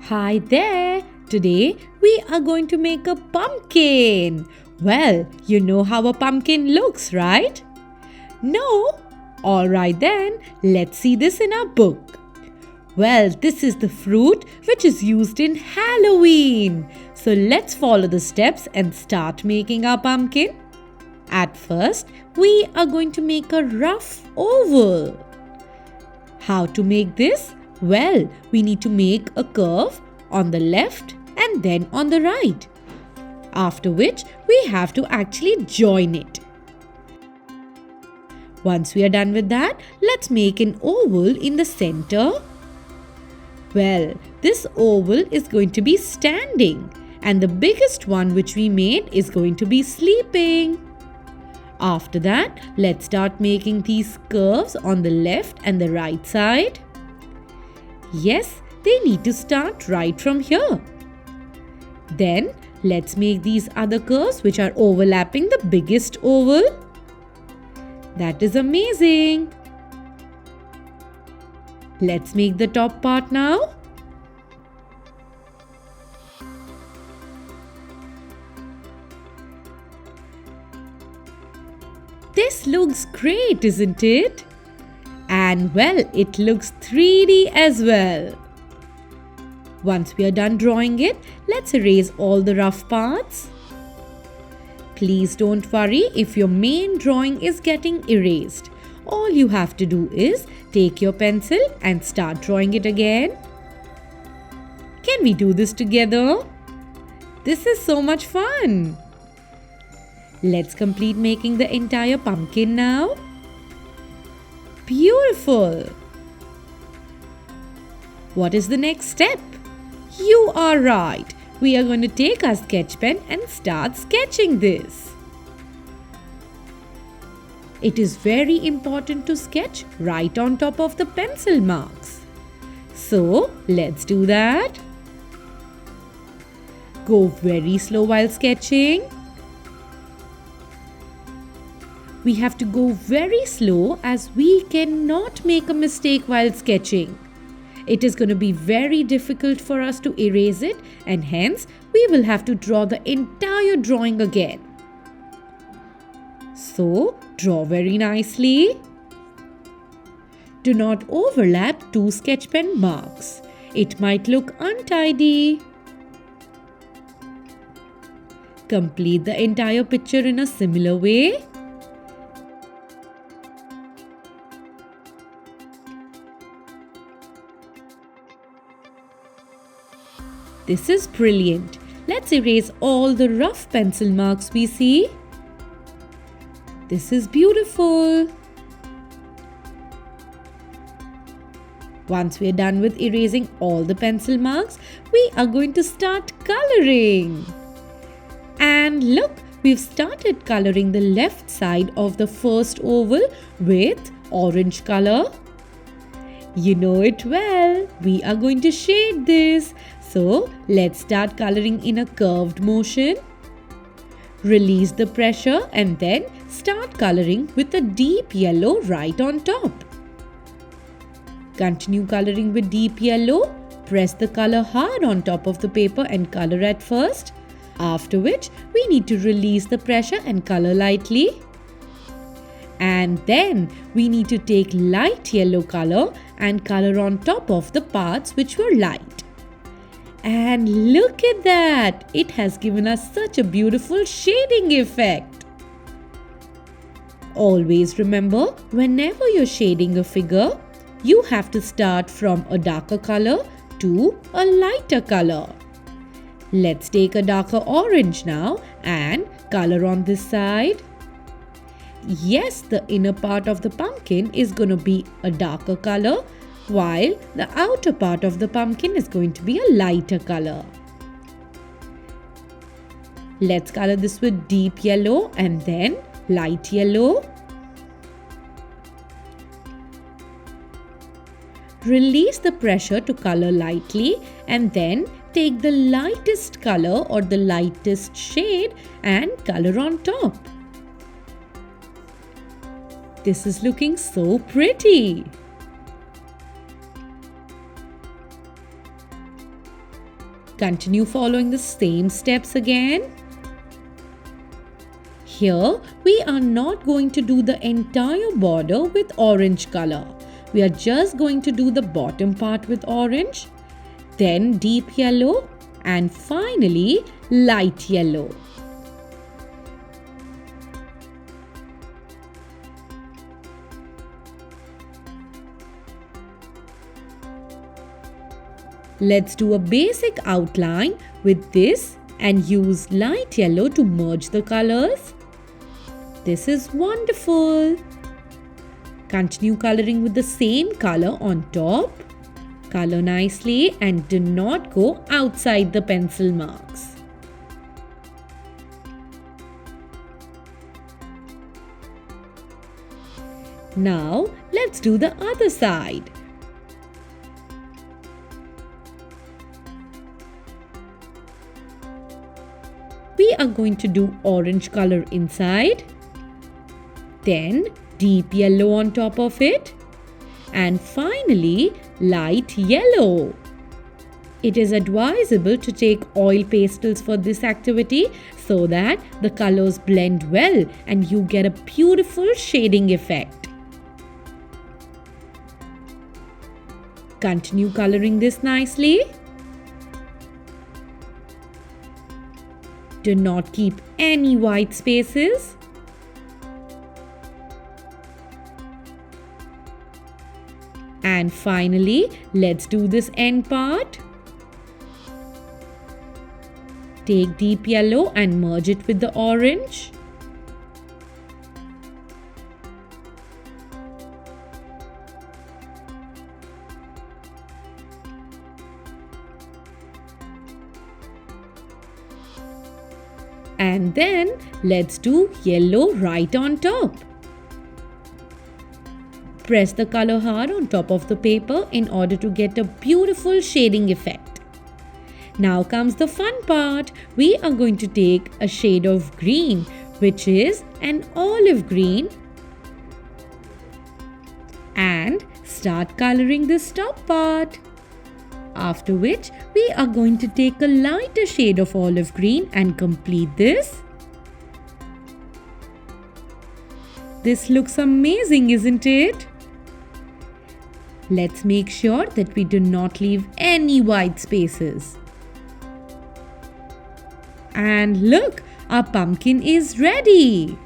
Hi there! Today we are going to make a pumpkin. Well, you know how a pumpkin looks, right? No? Alright then, let's see this in our book. Well, this is the fruit which is used in Halloween. So let's follow the steps and start making our pumpkin. At first, we are going to make a rough oval. How to make this? Well, we need to make a curve on the left and then on the right. After which, we have to actually join it. Once we are done with that, let's make an oval in the center. Well, this oval is going to be standing and the biggest one which we made is going to be sleeping. After that, let's start making these curves on the left and the right side. Yes, they need to start right from here. Then, let's make these other curves which are overlapping the biggest oval. That is amazing. Let's make the top part now. This looks great, isn't it? And well, it looks 3D as well. Once we are done drawing it, let's erase all the rough parts. Please don't worry if your main drawing is getting erased. All you have to do is take your pencil and start drawing it again. Can we do this together? This is so much fun. Let's complete making the entire pumpkin now. Beautiful! What is the next step? You are right. We are going to take our sketch pen and start sketching this. It is very important to sketch right on top of the pencil marks. So, let's do that. Go very slow while sketching. We have to go very slow as we cannot make a mistake while sketching. It is going to be very difficult for us to erase it and hence we will have to draw the entire drawing again. So, draw very nicely. Do not overlap two sketch pen marks. It might look untidy. Complete the entire picture in a similar way. This is brilliant. Let's erase all the rough pencil marks we see. This is beautiful. Once we are done with erasing all the pencil marks, we are going to start coloring. And look, we've started coloring the left side of the first oval with orange color. You know it well. We are going to shade this. So, let's start coloring in a curved motion. Release the pressure and then start coloring with a deep yellow right on top. Continue coloring with deep yellow. Press the color hard on top of the paper and color at first. After which, we need to release the pressure and color lightly. And then we need to take light yellow color and color on top of the parts which were light. And look at that! It has given us such a beautiful shading effect. Always remember, whenever you're shading a figure, you have to start from a darker color to a lighter color. Let's take a darker orange now and color on this side. Yes, the inner part of the pumpkin is going to be a darker color, while the outer part of the pumpkin is going to be a lighter color. Let's color this with deep yellow and then light yellow. Release the pressure to color lightly and then take the lightest color or the lightest shade and color on top. This is looking so pretty. Continue following the same steps again. Here, we are not going to do the entire border with orange color. We are just going to do the bottom part with orange, then deep yellow, and finally light yellow. Let's do a basic outline with this and use light yellow to merge the colors. This is wonderful. Continue coloring with the same color on top. Color nicely and do not go outside the pencil marks. Now let's do the other side. We are going to do orange color inside, then deep yellow on top of it, and finally light yellow. It is advisable to take oil pastels for this activity so that the colors blend well and you get a beautiful shading effect. Continue coloring this nicely. Do not keep any white spaces. And finally, let's do this end part. Take deep yellow and merge it with the orange. And then let's do yellow right on top. Press the color hard on top of the paper in order to get a beautiful shading effect. Now comes the fun part. We are going to take a shade of green, which is an olive green, and start coloring this top part. After which, we are going to take a lighter shade of olive green and complete this. This looks amazing, isn't it? Let's make sure that we do not leave any white spaces. And look, our pumpkin is ready.